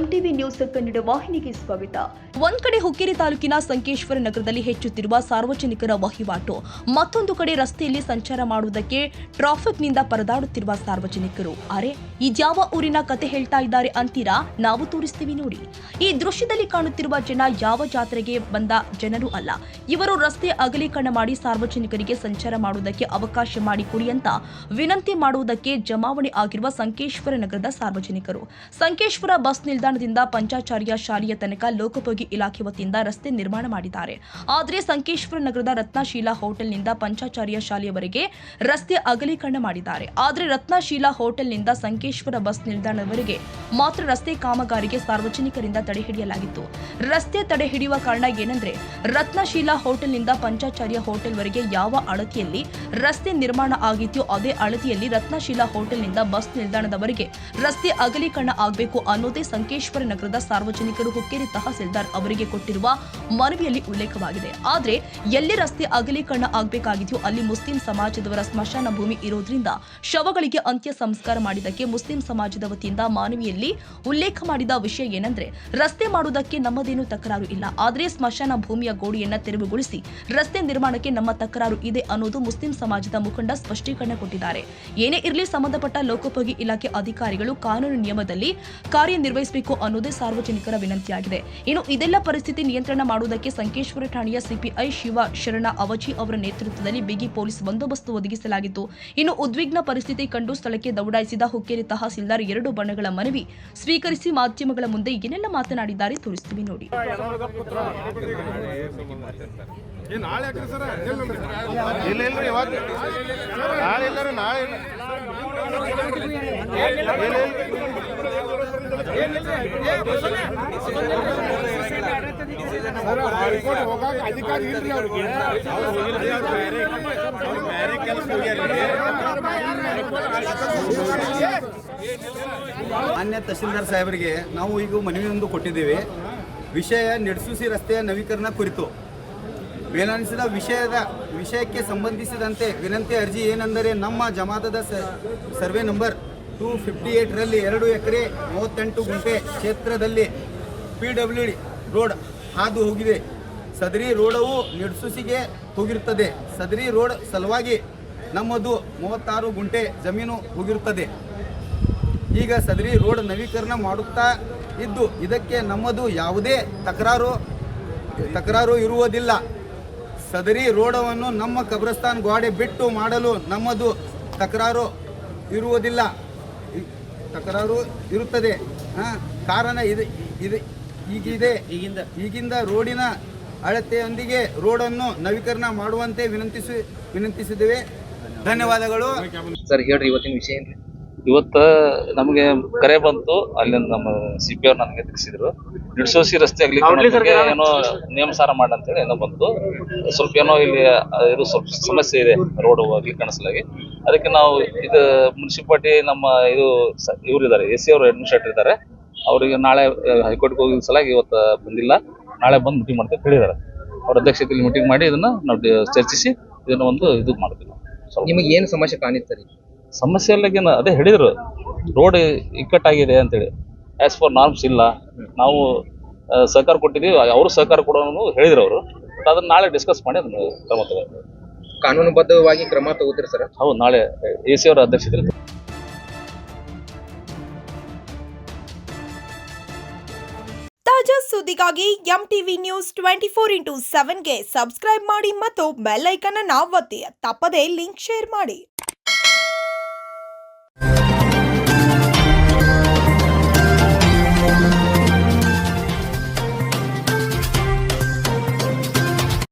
MTV news Kannada ವಾಹಿನಿಗೆ ಸ್ವಾಗತ. ಒಂದ್ ಕಡೆ ಹುಕ್ಕೇರಿ ತಾಲೂಕಿನ ಸಂಕೇಶ್ವರ ನಗರದಲ್ಲಿ ಹೆಚ್ಚುತ್ತಿರುವ ಸಾರ್ವಜನಿಕರ ವಹಿವಾಟು, ಮತ್ತೊಂದು ಕಡೆ ರಸ್ತೆಯಲ್ಲಿ ಸಂಚಾರ ಮಾಡುವುದಕ್ಕೆ ಟ್ರಾಫಿಕ್ನಿಂದ ಪರದಾಡುತ್ತಿರುವ ಸಾರ್ವಜನಿಕರು. ಅರೆ, ಇದ್ಯಾವ ಊರಿನ ಕತೆ ಹೇಳ್ತಾ ಇದ್ದಾರೆ ಅಂತೀರಾ? ನಾವು ತೋರಿಸ್ತೀವಿ ನೋಡಿ. ಈ ದೃಶ್ಯದಲ್ಲಿ ಕಾಣುತ್ತಿರುವ ಜನ ಯಾವ ಜಾತ್ರೆಗೆ ಬಂದ ಜನರು ಅಲ್ಲ. ಇವರು ರಸ್ತೆ ಅಗಲೀಕರಣ ಮಾಡಿ ಸಾರ್ವಜನಿಕರಿಗೆ ಸಂಚಾರ ಮಾಡುವುದಕ್ಕೆ ಅವಕಾಶ ಮಾಡಿಕೊಡಿ ಅಂತ ವಿನಂತಿ ಮಾಡುವುದಕ್ಕೆ ಜಮಾವಣೆ ಆಗಿರುವ ಸಂಕೇಶ್ವರ ನಗರದ ಸಾರ್ವಜನಿಕರು. ಸಂಕೇಶ್ವರ ಬಸ್ ನಿಲ್ದಾಣದಿಂದ ಪಂಚಾಚಾರ್ಯ ಶಾಲೆಯ ತನಕ ಲೋಕೋಪಯೋಗಿ ಇಲಾಖೆ ವತಿಯಿಂದ ರಸ್ತೆ ನಿರ್ಮಾಣ ಮಾಡಿದ್ದಾರೆ. ಆದರೆ ಸಂಕೇಶ್ವರ ನಗರದ ರತ್ನಶೀಲಾ ಹೋಟೆಲ್ನಿಂದ ಪಂಚಾಚಾರ್ಯ ಶಾಲೆಯವರೆಗೆ ರಸ್ತೆ ಅಗಲೀಕರಣ ಮಾಡಿದ್ದಾರೆ. ಆದರೆ ರತ್ನಶೀಲಾ ಹೋಟೆಲ್ನಿಂದ ಸಂಕೇಶ್ವರ ಬಸ್ ನಿಲ್ದಾಣದವರೆಗೆ ಮಾತ್ರ ರಸ್ತೆ ಕಾಮಗಾರಿಗೆ ಸಾರ್ವಜನಿಕರಿಂದ ತಡೆ ಹಿಡಿಯಲಾಗಿತ್ತು. ರಸ್ತೆ ತಡೆ ಹಿಡಿಯುವ ಕಾರಣ ಏನೆಂದ್ರೆ, ರತ್ನಶೀಲಾ ಹೋಟೆಲ್ನಿಂದ ಪಂಚಾಚಾರ್ಯ ಹೋಟೆಲ್ವರೆಗೆ ಯಾವ ಅಳತೆಯಲ್ಲಿ ರಸ್ತೆ ನಿರ್ಮಾಣ ಆಗಿದೆಯೋ ಅದೇ ಅಳತೆಯಲ್ಲಿ ರತ್ನಶೀಲಾ ಹೋಟೆಲ್ನಿಂದ ಬಸ್ ನಿಲ್ದಾಣದವರೆಗೆ ರಸ್ತೆ ಅಗಲೀಕರಣ ಆಗಬೇಕು ಅನ್ನೋದೇ ಸಂಕೇಶ್ವರ ನಗರದ ಸಾರ್ವಜನಿಕರು ಹುಕ್ಕೇರಿ ತಹಸೀಲ್ದಾರ್ ಅವರಿಗೆ ಕೊಟ್ಟಿರುವ ಮನವಿಯಲ್ಲಿ ಉಲ್ಲೇಖವಾಗಿದೆ. ಆದರೆ ಎಲ್ಲಿ ರಸ್ತೆ ಅಗಲೀಕರಣ ಆಗಬೇಕಾಗಿದೆಯೋ ಅಲ್ಲಿ ಮುಸ್ಲಿಂ ಸಮಾಜದವರ ಸ್ಮಶಾನ ಭೂಮಿ ಇರೋದ್ರಿಂದ ಶವಗಳಿಗೆ ಅಂತ್ಯ ಸಂಸ್ಕಾರ ಮಾಡಿದ್ದಕ್ಕೆ ಮುಸ್ಲಿಂ ಸಮಾಜದ ವತಿಯಿಂದ ಮನವಿಯಲ್ಲಿ ಉಲ್ಲೇಖ ಮಾಡಿದ ವಿಷಯ ಏನೆಂದ್ರೆ, ರಸ್ತೆ ಮಾಡುವುದಕ್ಕೆ ನಮ್ಮದೇನು ತಕರಾರು ಇಲ್ಲ, ಆದರೆ ಸ್ಮಶಾನ ಭೂಮಿಯ ಗೋಡೆಯನ್ನ ತೆರವುಗೊಳಿಸಿ ರಸ್ತೆ ನಿರ್ಮಾಣಕ್ಕೆ ನಮ್ಮ ತಕರಾರು ಇದೆ ಅನ್ನೋದು ಮುಸ್ಲಿಂ ಸಮಾಜದ ಮುಖಂಡ ಸ್ಪಷ್ಟೀಕರಣ ಕೊಟ್ಟಿದ್ದಾರೆ. ಏನೇ ಇರಲಿ, ಸಂಬಂಧಪಟ್ಟ ಲೋಕೋಪಯೋಗಿ ಇಲಾಖೆ ಅಧಿಕಾರಿಗಳು ಕಾನೂನು ನಿಯಮದಲ್ಲಿ ಕಾರ್ಯನಿರ್ವಹಿಸಬೇಕು ಅನ್ನೋದೇ ಸಾರ್ವಜನಿಕರ ವಿನಂತಿಯಾಗಿದೆ. ಇನ್ನು ಇದೆಲ್ಲ ಪರಿಸ್ಥಿತಿ ನಿಯಂತ್ರಣ ಮಾಡುವುದಕ್ಕೆ ಸಂಕೇಶ್ವರ ಠಾಣೆಯ ಸಿಪಿಐ ಶಿವ ಶರಣ ಅವಚಿ ಅವರ ನೇತೃತ್ವದಲ್ಲಿ ಬಿಗಿ ಪೊಲೀಸ್ ಬಂದೋಬಸ್ತ್ ಒದಗಿಸಲಾಗಿತ್ತು. ಇನ್ನು ಉದ್ವಿಗ್ನ ಪರಿಸ್ಥಿತಿ ಕಂಡು ಸ್ಥಳಕ್ಕೆ ದೌಡಾಯಿಸಿದ ಹುಕ್ಕೇರಿ ತಹಸೀಲ್ದಾರ್ 2 ಬಣಗಳ ಮನವಿ ಸ್ವೀಕರಿಸಿ ಮಾಧ್ಯಮಗಳ ಮುಂದೆ ಏನೆಲ್ಲ ಮಾತನಾಡಿದ್ದಾರೆ ತೋರಿಸ್ತೀವಿ ನೋಡಿ. ಮಾನ್ಯ ತಹಸೀಲ್ದಾರ್ ಸಾಹೇಬರಿಗೆ ನಾವು ಈಗ ಮನವಿಯೊಂದು ಕೊಟ್ಟಿದ್ದೇವೆ. ವಿಷಯ ನೆಡಸುಸಿ ರಸ್ತೆಯ ನವೀಕರಣ ಕುರಿತು ಮೇಲನಿಸಿದ ವಿಷಯಕ್ಕೆ ಸಂಬಂಧಿಸಿದಂತೆ ವಿನಂತಿ ಅರ್ಜಿ ಏನೆಂದರೆ, ನಮ್ಮ ಜಮಾತದ ಸರ್ವೆ ನಂಬರ್ 258 ರಲ್ಲಿ 2 ಎಕರೆ 38 ಗುಂಟೆ ಕ್ಷೇತ್ರದಲ್ಲಿ PWD ರೋಡ್ ಹಾದು ಹೋಗಿದೆ. ಸದರಿ ರೋಡವು ನೆಡಸುಸಿಗೆ ಹೋಗಿರುತ್ತದೆ. ಸದರಿ ರೋಡ್ ಸಲುವಾಗಿ ನಮ್ಮದು 36 ಗುಂಟೆ ಜಮೀನು ಹೋಗಿರುತ್ತದೆ. ಈಗ ಸದರಿ ರೋಡ್ ನವೀಕರಣ ಮಾಡುತ್ತಾ ಇದ್ದು ಇದಕ್ಕೆ ನಮ್ಮದು ಯಾವುದೇ ತಕರಾರು ಇರುವುದಿಲ್ಲ. ಸದರಿ ರೋಡವನ್ನು ನಮ್ಮ ಕಬ್ರಸ್ತಾನ್ ಗೋಡೆ ಬಿಟ್ಟು ಮಾಡಲು ನಮ್ಮದು ತಕರಾರು ಇರುತ್ತದೆ. ಕಾರಣ ಈಗಿಂದ ರೋಡಿನ ಅಳತೆಯೊಂದಿಗೆ ರೋಡನ್ನು ನವೀಕರಣ ಮಾಡುವಂತೆ ವಿನಂತಿಸಿದ್ದೇವೆ. ಧನ್ಯವಾದಗಳು. ಸರ್, ಹೇಳ್ರಿ ಇವತ್ತಿನ ವಿಷಯ ಏನ್ರಿ? ಇವತ್ತು ನಮಗೆ ಕರೆ ಬಂತು, ಅಲ್ಲಿಂದ ನಮ್ಮ CP ಅವ್ರು ನನಗೆ ತಿಳಿಸಿದ್ರು, ನಿಡ್ಸೋಸಿ ರಸ್ತೆ ಆಗ್ಲಿಕ್ಕೆ ಏನೋ ನೇಮಸಾರ ಮಾಡಂತೇಳಿ ಏನೋ ಬಂತು. ಸ್ವಲ್ಪ ಏನೋ ಇಲ್ಲಿ ಇದು ಸ್ವಲ್ಪ ಸಮಸ್ಯೆ ಇದೆ ರೋಡ್ ಅಗಲೀಕರಣ ಸಲುವಾಗಿ. ಅದಕ್ಕೆ ನಾವು ಇದು ಮುನ್ಸಿಪಾಲಿಟಿ ನಮ್ಮ ಇವ್ರು ಇದ್ದಾರೆ, AC ಅವರು ಅಡ್ಮಿನಿಸ್ಟ್ರೇಟರ್ ಇದ್ದಾರೆ, ಅವರಿಗೆ ನಾಳೆ ಹೈಕೋರ್ಟ್ಗೆ ಹೋಗಿದ ಸಲಾಗಿ ಇವತ್ತು ಬಂದಿಲ್ಲ, ನಾಳೆ ಬಂದು ಮೀಟಿಂಗ್ ಮಾಡ್ತೀವಿ ಹೇಳಿದ್ದಾರೆ. ಅವ್ರ ಅಧ್ಯಕ್ಷತೆಯಲ್ಲಿ ಮೀಟಿಂಗ್ ಮಾಡಿ ಇದನ್ನ ನಾವು ಚರ್ಚಿಸಿ ಇದನ್ನ ಒಂದು ಇದು ಮಾಡ್ತೀವಿ. ನಿಮಗೆ ಏನು ಸಮಸ್ಯೆ ಕಾಣಿಸ್ತಾರೆ? ಸಮಸ್ಯೆ ಎಲ್ಲ ಅದೇ ಹೇಳಿದ್ರು, ರೋಡ್ ಇಕ್ಕಟ್ಟಾಗಿದೆ ಅಂತೇಳಿ, ಆಸ್ ಪರ್ ನಾರ್ಮ್ಸ್ ಇಲ್ಲ. ನಾವು ಸಹಕಾರ ಕೊಟ್ಟಿದ್ದೀವಿ, ಅವರು ಸಹಕಾರ ಕೊಡೋನು ಹೇಳಿದ್ರು ಅವರು. ಬಟ್ ಅದನ್ನ ನಾಳೆ ಡಿಸ್ಕಸ್ ಮಾಡಿ ಅದನ್ನ ಕ್ರಮ ತಗೋತೀವಿ. ಕಾನೂನುಬದ್ಧವಾಗಿ ಕ್ರಮ ತಗೋತೀರಿ ಸರ್? ಹೌದು, ನಾಳೆ AC ಅವರ ಅಧ್ಯಕ್ಷತೆಯಲ್ಲಿ. ತಾಜಾ ಸುದ್ದಿಗಾಗಿ MTV ನ್ಯೂಸ್ 24/7ಗೆ ಸಬ್ಸ್ಕ್ರೈಬ್ ಮಾಡಿ ಮತ್ತು ಬೆಲ್ ಐಕಾನ್ ಅನ್ನು ಒತ್ತಿ. ತಪ್ಪದೇ ಲಿಂಕ್ ಶೇರ್ ಮಾಡಿ.